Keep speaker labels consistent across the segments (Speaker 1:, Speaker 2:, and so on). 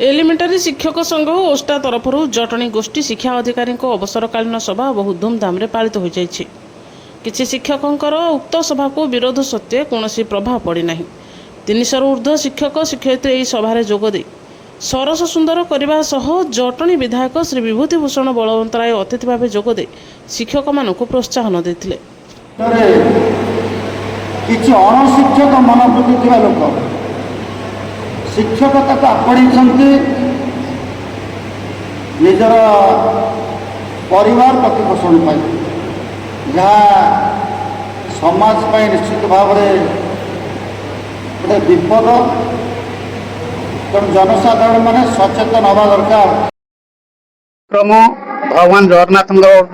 Speaker 1: एलिमेंटारी शिक्षक संघ ओस्टा तरफ जटणी गोष्ठी शिक्षा अधिकारी अवसरकालीन सभा बहुत धूमधाम पालित हो जाइए। किछि शिक्षकों उक्त सभा को विरोध सत्वे कौन प्रभाव पड़ना। 300 ऊर्ध्व शिक्षक शिक्षयित्री यह सभार जोगदे सरस सुंदर करने सह जटणी विधायक श्री विभूतिभूषण बलवंतराय अतिथि भाव जोगदे शिक्षक मान प्रोत्साहन देते।
Speaker 2: किछि अणशिक्षक मनोवृत्ति थिबा लोक शिक्षकता को आपणी निजर परिवार प्रतिपोषण जहाँ समाज पर निश्चित भाव गोटे विपद तेणु जनसाधारण मैंने सचेतन हवा दरकार।
Speaker 3: क्रम भगवान जगन्नाथ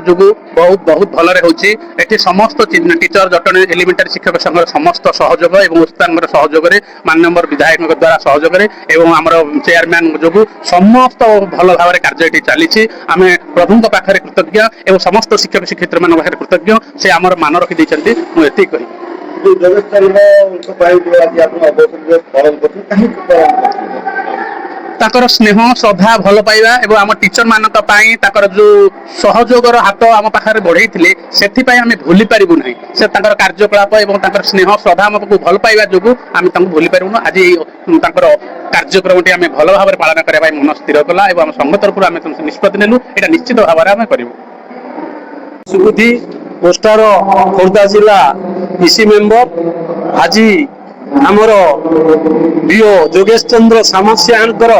Speaker 3: जो बहुत बहुत भलरे होची। एठी समस्त टीचर जटणी एलिमेंटारी शिक्षक संघ समस्त सहयोग और उत्थान सहयोग माननीय विधायक द्वारा सहयोग और आमर चेयरमैन जो समस्त भल भाव कार्य चली। आम प्रभु पाखे कृतज्ञ और समस्त शिक्षक शिक्षयित्री मान पाखे कृतज्ञ से आमर मान रखी मुझे कही। ताकर स्नेह श्रद्धा भल पाइबा और आम टीचर मानक पई ताकर जो सहयोगर हाथ आम पाखे बढ़ई से आम भूली पारू ना। से कार्यकलाप और ताकर स्नेह श्रद्धा आमको भल पाइबा जो आम भूली पारूँ। आज कार्यक्रम टी आम भल भाव पालन करने मन स्थिर कला और आम संघ तरफ आम निष्पत्ति नेलु। यहाँ निश्चित भाव में करूँ।
Speaker 4: सुबुद्धि पोस्टार खोर्धा जिला इसी मेम्बर आज आमर बीओ जोगेश चंद्र सामसियांकर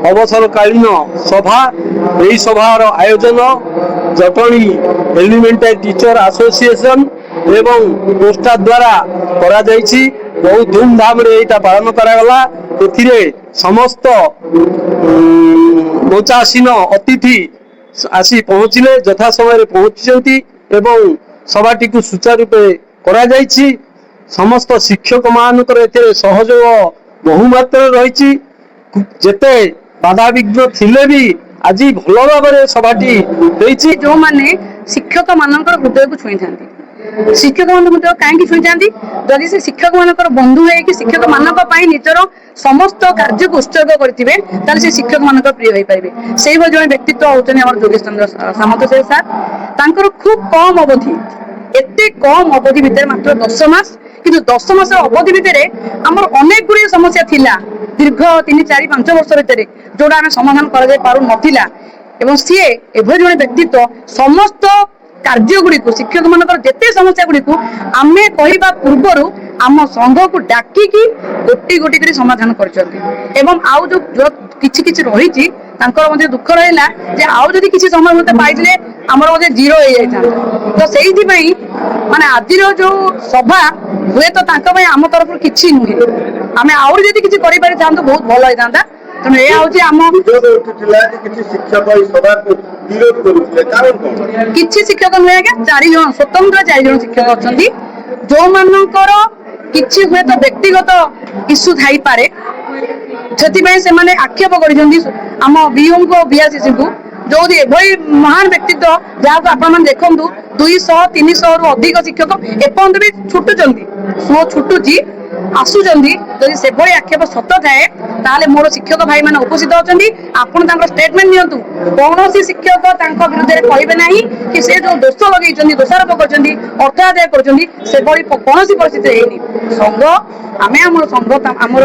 Speaker 4: अवसरकालीन सभा यही सभार आयोजन जटणी एलिमेंटारी टीचर एसोसिएशन एवं पोस्टा द्वारा करा जायछि। बहुत धूमधाम रे एटा पालन करागला। एथिरे समस्त मोचासीन अतिथि आसी पहुँचले यथा समय पहुँचती एवं सभाटी को सुचारू रूपे करा जायछि। समस्त शिक्षक मानकर एते सहयोग बहुमात्रा रही। जेते बाधा विघ्न थिले भी आज भल भाव सभाटी होईछि।
Speaker 5: जो माने शिक्षक मानकर हृदय को छुई थांती शिक्षक मान हृदय कहीं छुई थांती जदि से शिक्षक मानकर बंधु है कि शिक्षक मानक पई निजर समस्त कार्य को उत्सर्ग करथिबे ताले से शिक्षक मानकर प्रिय होई परिबे। सेही भली जने व्यक्तित्व होचने हमर जोगेश चंद्र सामंत सर। तांकर खूब कम अवधि एते कम अवधि भितर मात्र 10 मास किंतु 10 मास अवधि भितर आमर अनेक गुड़ी समस्या थिला दीर्घ 3-4-5 वर्ष भितर जोड़ा आम समाधान कर पारु नथिला। एवं सी एभली जने व्यक्तित्व समस्त कार्य गुड़ी को शिक्षक मानकर जेते समस्या गुड़ी को आमे कहिबा पूर्वरु आम संघ को डाकिकी गोटी गोटी करी समाधान करछथि। एवं आउ जो किछि किछि रहिछि तांकर मध्ये दुख रहिला जे आउ जदि किछि समय होते पाइले हमर मध्ये जीरो हो जाइता। तो सेही पई माने आजिरो जो सभा हुए तो तांका पई आम तरफ किछि नुहे आमे आउर जदि किछि करि पारि थांतो बहुत भलो होई थांता। तेणु ए आउछि आम किछि शिक्षक नुहे के 4 जन स्वतंत्र 4 जन शिक्षक अछंती जो मानकर किछि हुए तो व्यक्तिगत इश्यू थाई पारे से आक्षेप करम बीओ को बीआरसीसी को जो एभली महान व्यक्तित्व जहाँ को आप देखु 200-300 रु अधिक शिक्षक एपर्यंत भी छुटुंट सो छुटुची आसुचंदी जदि से भली आक्षेप सत थाए ताले मोर शिक्षक भाई माने उपस्थित अछंती। आपण तांकर स्टेटमेंट नियंतु कौन शिक्षक तांका विरुद्ध रे कहिबे नाही कि से जो दोष लगेइचंदी दोषारोप करचंदी अर्थ आदाय करचंदी से भली कौन परिस्थिति हेनी। संघ आमे हमर संघ हमर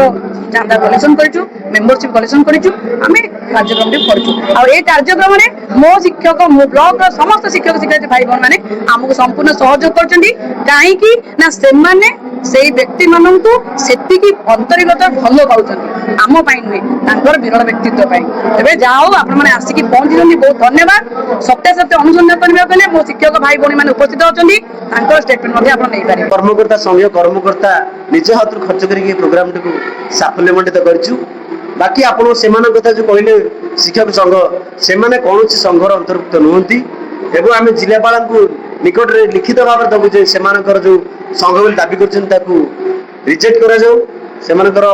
Speaker 5: चांदा कलेक्शन करिचु मेंबरशिप कलेक्शन करिचु आमे कार्यक्रम टी करिचु आ ए कार्यक्रम रे मो शिक्षक मो ब्लॉक रो समस्त शिक्षक शिक्षयित्री भाई बहन माने हमको संपूर्ण सहयोग करचंदी। काहे कि ना से माने सेही व्यक्ति माननकु सेतिकी अंतर्गत भल पाउचंदी आम पई नुहे तांकर विरल व्यक्तित्व पई। तबे जाओ आपण माने आसिकी पहुंचीचंदी बहुत धन्यवाद। सत्य सत्य अनुसंधान करबा बेले मो शिक्षक भाई बहन माने उपस्थित अछंदी तांकर स्टेटमेंट मध्ये आपण नै पारे।
Speaker 4: कर्मकर्ता संघीय कर्मकर्ता निज हाथ खर्च करके प्रोग्राम टी साफल्यमंडित करछु। बाकी आपण सेमान कथा जो कहले शिक्षक संघ से माने कोनोसी संघर अंतर्भुक्त नुहंती एवं आम जिलापाल को निकट रे लिखित भाव दबु जे सेमानकर जो संघ बोली दाबी करछन ताकू रिजेक्ट करा जाऊ सेमानकर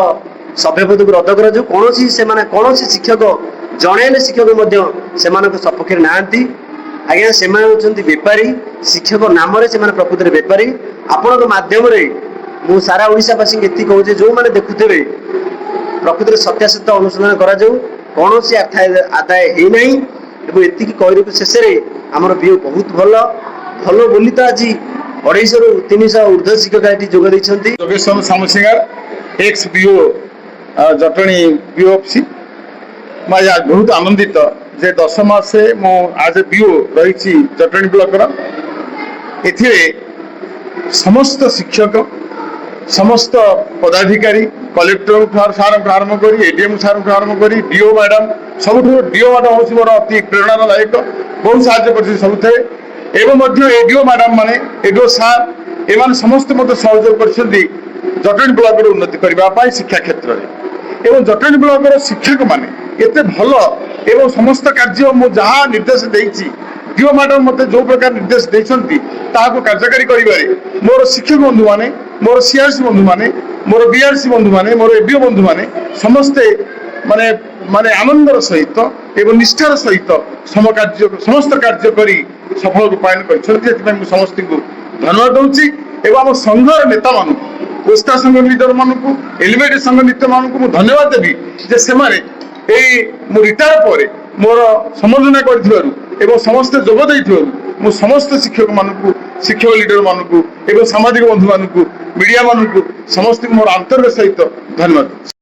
Speaker 4: सभ्यपद को रद्द करा जाऊ। कोनोसी से माने कोनोसी शिक्षक जणेले शिक्षक मध्य सेमानक सपक्ष नांती। आज्ञा से होचंती बेपारी शिक्षक नाम रे सेमाने प्रकृति रे बेपारी। आपनक माध्यम रे मु सारा ओडिसा वासी एति कहू जे जो माने देखुथेबे ପ୍ରକୃତରେ ସତ୍ୟାସତ୍ୟ ଅନୁସନ୍ଧାନ କରାଯାଉ, କୌଣସି ଆଦାୟ ହେଇନାହିଁ ଏବଂ ଏତିକି କହିବାକୁ ଶେଷରେ ଆମର ବିଓ ବହୁତ ଭଲ ବୋଲି ତ ଆଜି 250 ରୁ 300 ঊର୍ଦ୍ଧ୍ୱ ଶିକ୍ଷକ ଏଠି ଯୋଗ ଦେଇଛନ୍ତି।
Speaker 6: ଯୋଗେଶ୍ୱର ସାମସିଙ୍ଗାର ex BO Jatani BO office ମୁଁ ଆଜି ବହୁତ ଆନନ୍ଦିତ ଯେ 10 ମାସେ ମୁଁ ଆଜ ଏ ବିଓ ରହିଛି ଜଟଣୀ ବ୍ଲକର। ଏଥିରେ ସମସ୍ତ ଶିକ୍ଷକ ସମସ୍ତ ପଦାଧିକାରୀ କଲେକ୍ଟରଠୁ ସାର୍ଙ୍କୁ ଆରମ୍ଭ କରି ଏଡିଏମ୍ ସାର୍ଙ୍କୁ ଆରମ୍ଭ କରି ଡିଓ ମ୍ୟାଡାମ ସବୁଠୁ ଡିଓ ମ୍ୟାଡାମ ହେଉଛି ମୋର ଅତି ପ୍ରେରଣାଦାୟକ, ବହୁତ ସାହାଯ୍ୟ କରୁଛନ୍ତି ସବୁଥିରେ ଏବଂ ମଧ୍ୟ ଏଡିଓ ମ୍ୟାଡାମ ମାନେ ଏଡିଓ ସାର୍ ଏମାନେ ସମସ୍ତେ ମୋତେ ସହଯୋଗ କରିଛନ୍ତି ଜଟଣୀ ବ୍ଲକର ଉନ୍ନତି କରିବା ପାଇଁ ଶିକ୍ଷା କ୍ଷେତ୍ରରେ। ଏବଂ ଜଟଣୀ ବ୍ଲକର ଶିକ୍ଷକମାନେ ଏତେ ଭଲ ଏବଂ ସମସ୍ତ କାର୍ଯ୍ୟ ମୁଁ ଯାହା ନିର୍ଦ୍ଦେଶ ଦେଇଛି ଡିଓ ମ୍ୟାଡାମ ମୋତେ ଯେଉଁ ପ୍ରକାର ନିର୍ଦ୍ଦେଶ ଦେଇଛନ୍ତି ତାହାକୁ କାର୍ଯ୍ୟକାରୀ କରିବାରେ ମୋର ଶିକ୍ଷକ ବନ୍ଧୁମାନେ, ମୋର ସିଆରସି ବନ୍ଧୁମାନେ, ମୋର ବିଆରସି ବନ୍ଧୁମାନେ, ମୋର ଏଡିଓ ବନ୍ଧୁମାନେ ସମସ୍ତେ ମାନେ ଆନନ୍ଦର ସହିତ ଏବଂ ନିଷ୍ଠାର ସହିତ ସମସ୍ତ କାର୍ଯ୍ୟ କରି ସଫଳ ରୂପାୟନ କରିଛନ୍ତି। ସେଥିପାଇଁ ମୁଁ ସମସ୍ତଙ୍କୁ ଧନ୍ୟବାଦ ଦେଉଛି ଏବଂ ଆମ ସଂଘର ନେତାମାନଙ୍କୁ, ଓସ୍ତା ସଂଘ ଲିଡର ମାନଙ୍କୁ, ଏଲିମେଟ ସଂଘ ନେତାମାନଙ୍କୁ ମୁଁ ଧନ୍ୟବାଦ ଦେବି ଯେ ସେମାନେ ଏଇ ମୁଁ ରିଟାୟାର ପରେ ମୋର ସମ୍ବର୍ଦ୍ଧନା କରିଥିବାରୁ ଏବଂ ସମସ୍ତେ ଯୋଗ ଦେଇଥିବାରୁ ମୁଁ ସମସ୍ତ ଶିକ୍ଷକମାନଙ୍କୁ, ଶିକ୍ଷକ ଲିଡର ମାନଙ୍କୁ ଏବଂ ସାମାଜିକ ବନ୍ଧୁମାନଙ୍କୁ, ମିଡିଆ ମାନଙ୍କୁ ସମସ୍ତଙ୍କୁ ମୋର ଆନ୍ତରିକ ସହିତ ଧନ୍ୟବାଦ।